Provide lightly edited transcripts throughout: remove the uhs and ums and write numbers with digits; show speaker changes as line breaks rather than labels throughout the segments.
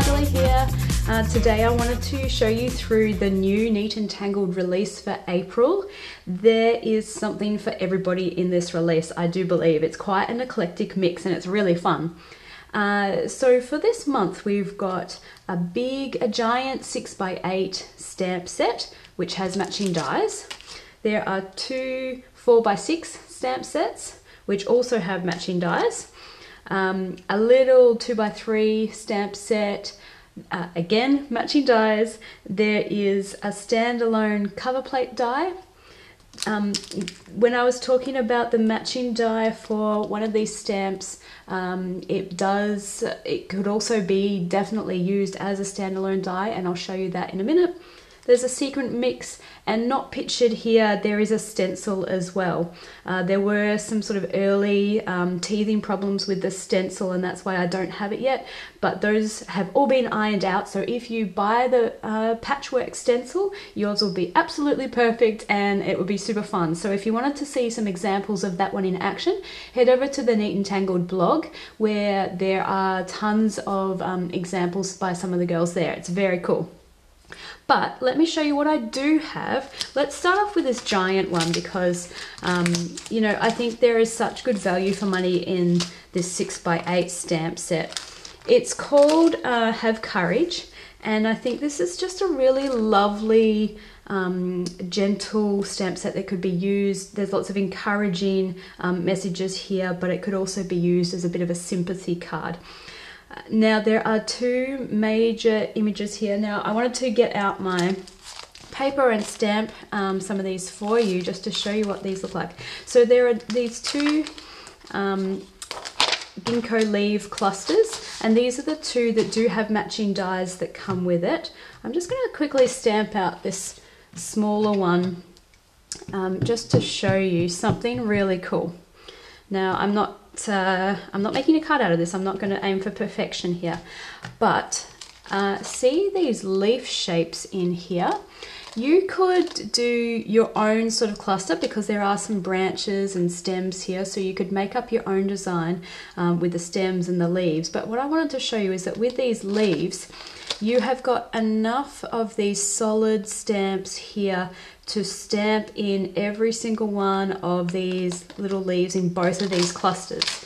Natalie here. Today I wanted to show you through the new Neat and Tangled release for April. There is something for everybody in this release, I do believe. It's quite an eclectic mix and it's really fun. So for this month we've got a giant 6x8 stamp set which has matching dies. There are two 4x6 stamp sets which also have matching dies. A little 2x3 stamp set, again matching dies. There is a standalone cover plate die. When I was talking about the matching die for one of these stamps, it could also be definitely used as a standalone die, and I'll show you that in a minute. There's a sequin mix, and not pictured here, there is a stencil as well. There were some sort of early teething problems with the stencil, and that's why I don't have it yet, but those have all been ironed out. So if you buy the patchwork stencil, yours will be absolutely perfect and it will be super fun. So if you wanted to see some examples of that one in action, head over to the Neat and Tangled blog, where there are tons of examples by some of the girls there. It's very cool. But let me show you what I do have. Let's start off with this giant one because, you know, I think there is such good value for money in this 6x8 stamp set. It's called Have Courage, and I think this is just a really lovely, gentle stamp set that could be used. There's lots of encouraging messages here, but it could also be used as a bit of a sympathy card. Now there are two major images here. Now I wanted to get out my paper and stamp some of these for you just to show you what these look like. So there are these two ginkgo leaf clusters, and these are the two that do have matching dies that come with it. I'm just going to quickly stamp out this smaller one just to show you something really cool. Now I'm not making a card out of this. I'm not going to aim for perfection here, but see these leaf shapes in here? You could do your own sort of cluster because there are some branches and stems here, so you could make up your own design with the stems and the leaves. But what I wanted to show you is that with these leaves, you have got enough of these solid stamps here to stamp in every single one of these little leaves in both of these clusters.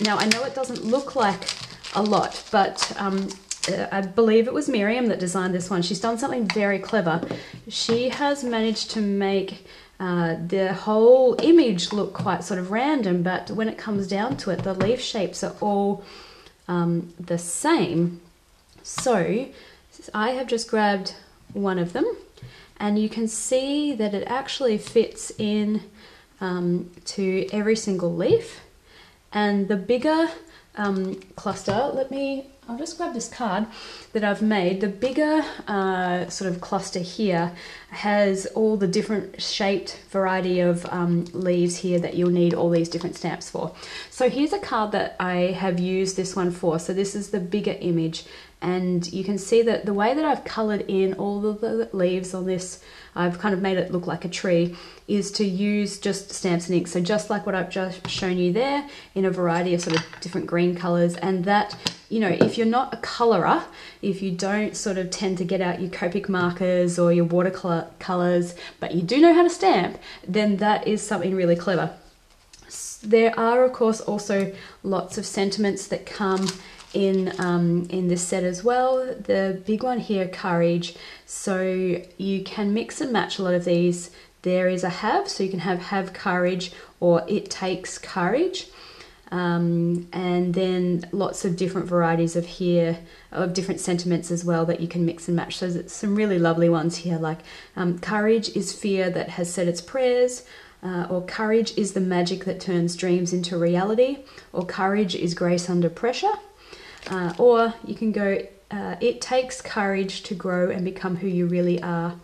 Now I know it doesn't look like a lot, but I believe it was Miriam that designed this one. She's done something very clever. She has managed to make the whole image look quite sort of random, but when it comes down to it, the leaf shapes are all the same. So I have just grabbed one of them, and you can see that it actually fits in to every single leaf. And the bigger cluster, I'll just grab this card that I've made. The bigger sort of cluster here has all the different shaped variety of leaves here that you'll need all these different stamps for. So here's a card that I have used this one for. So this is the bigger image, and you can see that the way that I've colored in all of the leaves on this, I've kind of made it look like a tree, is to use just stamps and ink. So just like what I've just shown you there, in a variety of sort of different green colors. And that, you know, if you're not a colorer, if you don't sort of tend to get out your Copic markers or your watercolor colors, but you do know how to stamp, then that is something really clever. There are of course also lots of sentiments that come in this set as well. The big one here, courage. So you can mix and match a lot of these. There is a have, so you can have courage or it takes courage. And then lots of different varieties of different sentiments as well that you can mix and match. So there's some really lovely ones here, like courage is fear that has said its prayers, or courage is the magic that turns dreams into reality, or courage is grace under pressure. Or you can go, it takes courage to grow and become who you really are.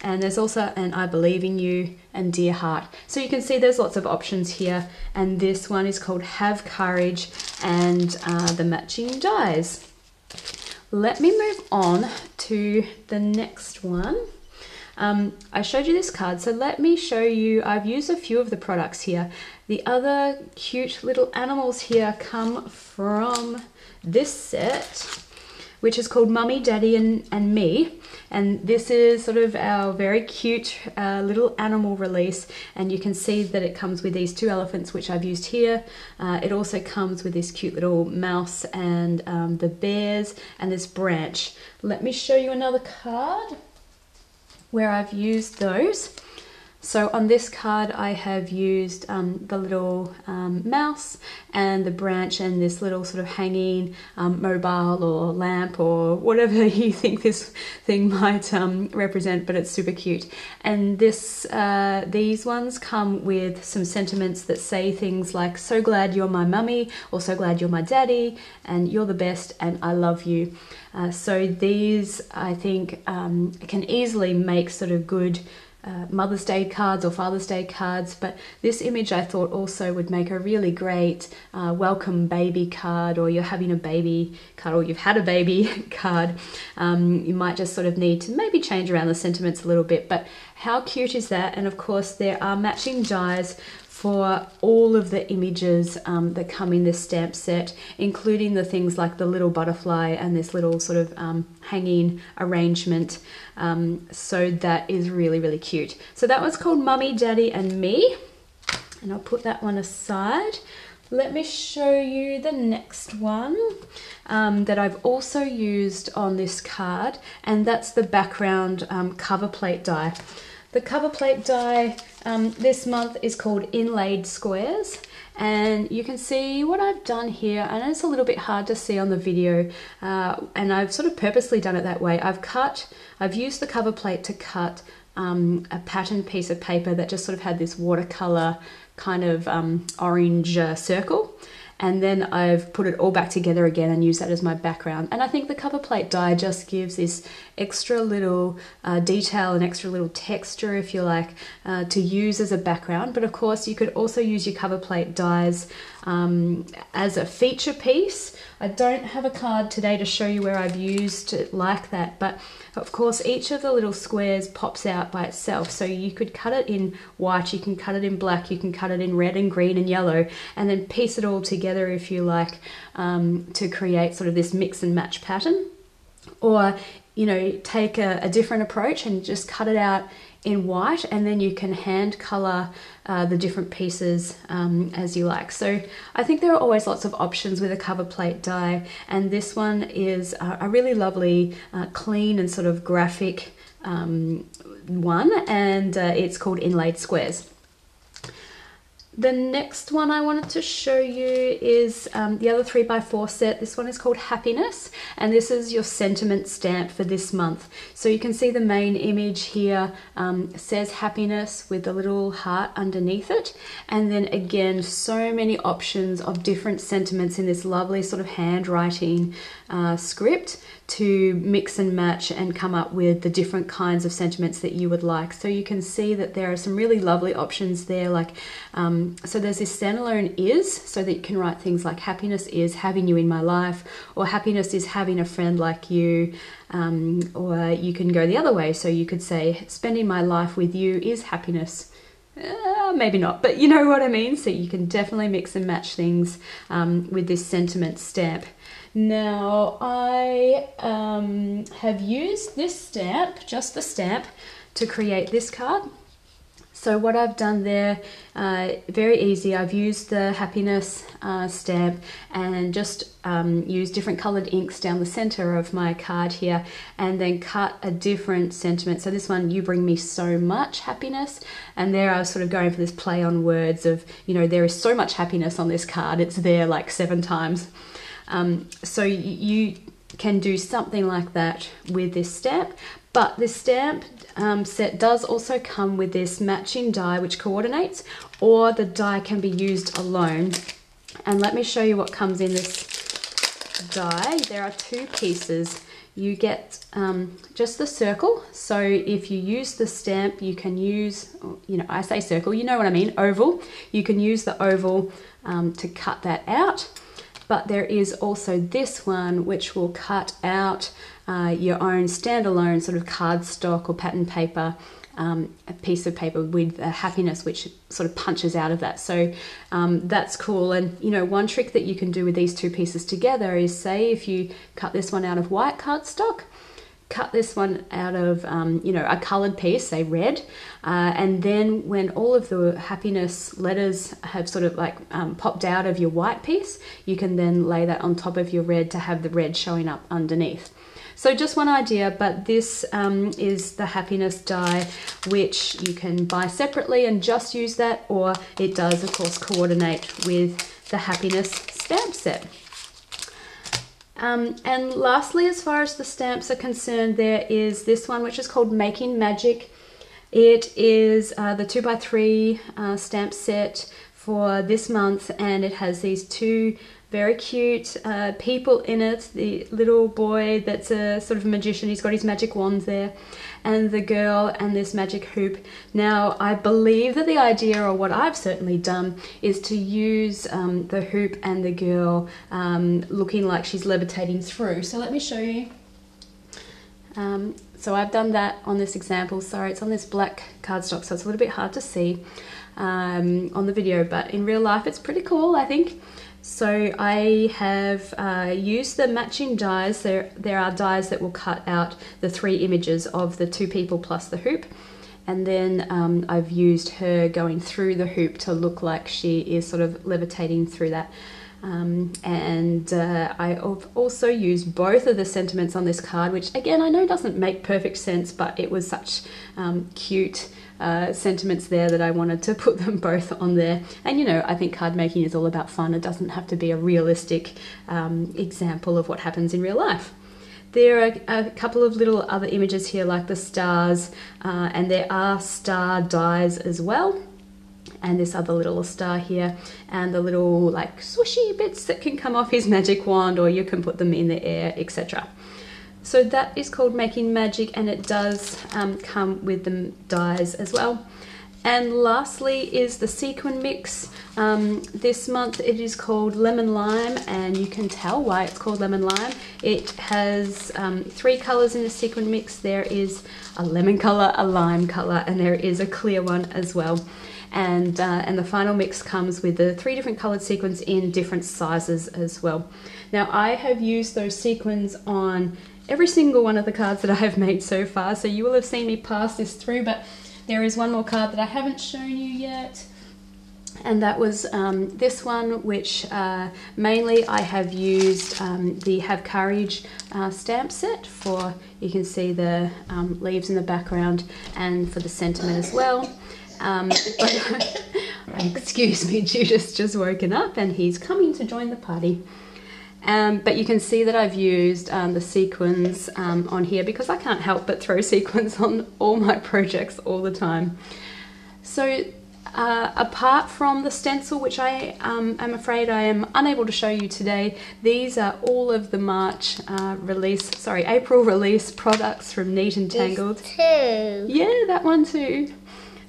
And there's also an I believe in you and dear heart. So you can see there's lots of options here. And this one is called Have Courage, and the matching dies. Let me move on to the next one. I showed you this card, so let me show you. I've used a few of the products here. The other cute little animals here come from this set. which is called Mummy, Daddy and Me. And this is sort of our very cute little animal release. And you can see that it comes with these 2 elephants, which I've used here. It also comes with this cute little mouse and the bears and this branch. Let me show you another card where I've used those. So on this card I have used the little mouse and the branch and this little sort of hanging mobile or lamp or whatever you think this thing might represent, but it's super cute. And these ones come with some sentiments that say things like, so glad you're my mummy, or so glad you're my daddy, and you're the best, and I love you. So these, I think, can easily make sort of good Mother's Day cards or Father's Day cards, but this image I thought also would make a really great welcome baby card, or you're having a baby card, or you've had a baby card. You might just sort of need to maybe change around the sentiments a little bit, but how cute is that? And of course there are matching dies for all of the images that come in this stamp set, including the things like the little butterfly and this little sort of hanging arrangement. So that is really, really cute. So that was called Mummy, Daddy and Me. And I'll put that one aside. Let me show you the next one that I've also used on this card, and that's the background cover plate die. The cover plate die this month is called Inlaid Squares, and you can see what I've done here, and it's a little bit hard to see on the video, and I've sort of purposely done it that way. I've used the cover plate to cut a pattern piece of paper that just sort of had this watercolor kind of orange circle. And then I've put it all back together again and used that as my background. And I think the cover plate die just gives this extra little detail and extra little texture, if you like, to use as a background. But of course you could also use your cover plate dies as a feature piece. I don't have a card today to show you where I've used it like that, but of course each of the little squares pops out by itself. So you could cut it in white, you can cut it in black, you can cut it in red and green and yellow, and then piece it all together, if you like, to create sort of this mix and match pattern. Or, you know, take a different approach and just cut it out in white, and then you can hand color the different pieces as you like. So I think there are always lots of options with a cover plate die, and this one is a really lovely clean and sort of graphic one, and it's called Inlaid Squares. The next one I wanted to show you is the other 3x4 set. This one is called Happiness, and this is your sentiment stamp for this month. So you can see the main image here says happiness with the little heart underneath it, and then again so many options of different sentiments in this lovely sort of handwriting script to mix and match and come up with the different kinds of sentiments that you would like. So you can see that there are some really lovely options there, like so there's this standalone is, so that you can write things like happiness is having you in my life, or happiness is having a friend like you, or you can go the other way, so you could say spending my life with you is happiness. Maybe not, but you know what I mean. So you can definitely mix and match things with this sentiment stamp. Now I have used this stamp, just the stamp, to create this card. So what I've done there, very easy. I've used the happiness stamp and just used different colored inks down the center of my card here, and then cut a different sentiment. So this one, you bring me so much happiness, and there I was sort of going for this play on words of, you know, there is so much happiness on this card. It's there like 7 times. So you can do something like that with this stamp. But this stamp set does also come with this matching die which coordinates, or the die can be used alone. And let me show you what comes in this die. There are 2 pieces. You get just the circle. So if you use the stamp, you can use, you know, I say circle, you know what I mean, oval. You can use the oval to cut that out. But there is also this one which will cut out your own standalone sort of cardstock or pattern paper a piece of paper with a happiness which sort of punches out of that. So that's cool. And you know, one trick that you can do with these two pieces together is, say if you cut this one out of white cardstock, cut this one out of you know, a colored piece, say red, and then when all of the happiness letters have sort of like popped out of your white piece, you can then lay that on top of your red to have the red showing up underneath. So just one idea, but this is the happiness die, which you can buy separately and just use that, or it does of course coordinate with the happiness stamp set. And lastly, as far as the stamps are concerned, there is this one which is called Making Magic. It is the 2x3 stamp set for this month, and it has these two very cute people in it. The little boy that's a sort of magician, he's got his magic wand there, and the girl and this magic hoop. Now I believe that the idea, or what I've certainly done, is to use the hoop and the girl looking like she's levitating through. So let me show you. So I've done that on this example. Sorry, it's on this black cardstock, so it's a little bit hard to see on the video, but in real life it's pretty cool, I think. So I have used the matching dies. There are dies that will cut out the three images of the two people plus the hoop. And then I've used her going through the hoop to look like she is sort of levitating through that. I've also used both of the sentiments on this card, which again I know doesn't make perfect sense, but it was such cute sentiments there that I wanted to put them both on there. And you know, I think card making is all about fun. It doesn't have to be a realistic example of what happens in real life. There are a couple of little other images here like the stars, and there are star dies as well. And this other little star here, and the little like swooshy bits that can come off his magic wand, or you can put them in the air, etc. So that is called Making Magic, and it does come with the dies as well. And lastly is the sequin mix. This month it is called Lemon Lime, and you can tell why it's called Lemon Lime. It has three colors in the sequin mix. There is a lemon color, a lime color, and there is a clear one as well. And the final mix comes with the three different colored sequins in different sizes as well. Now I have used those sequins on every single one of the cards that I have made so far, so you will have seen me pass this through, but there is one more card that I haven't shown you yet, and that was this one, which mainly I have used the Have Courage stamp set for, you can see the leaves in the background, and for the sentiment as well. Excuse me, Judas just woken up and he's coming to join the party. But you can see that I've used the sequins on here because I can't help but throw sequins on all my projects all the time. So apart from the stencil, which I am afraid I am unable to show you today, these are all of the April release products from Neat and Tangled. Yeah, that one too.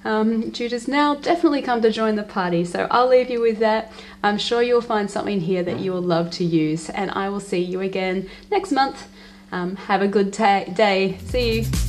Judah's now definitely come to join the party, so I'll leave you with that. I'm sure you'll find something here that you will love to use, and I will see you again next month. Have a good day. See you.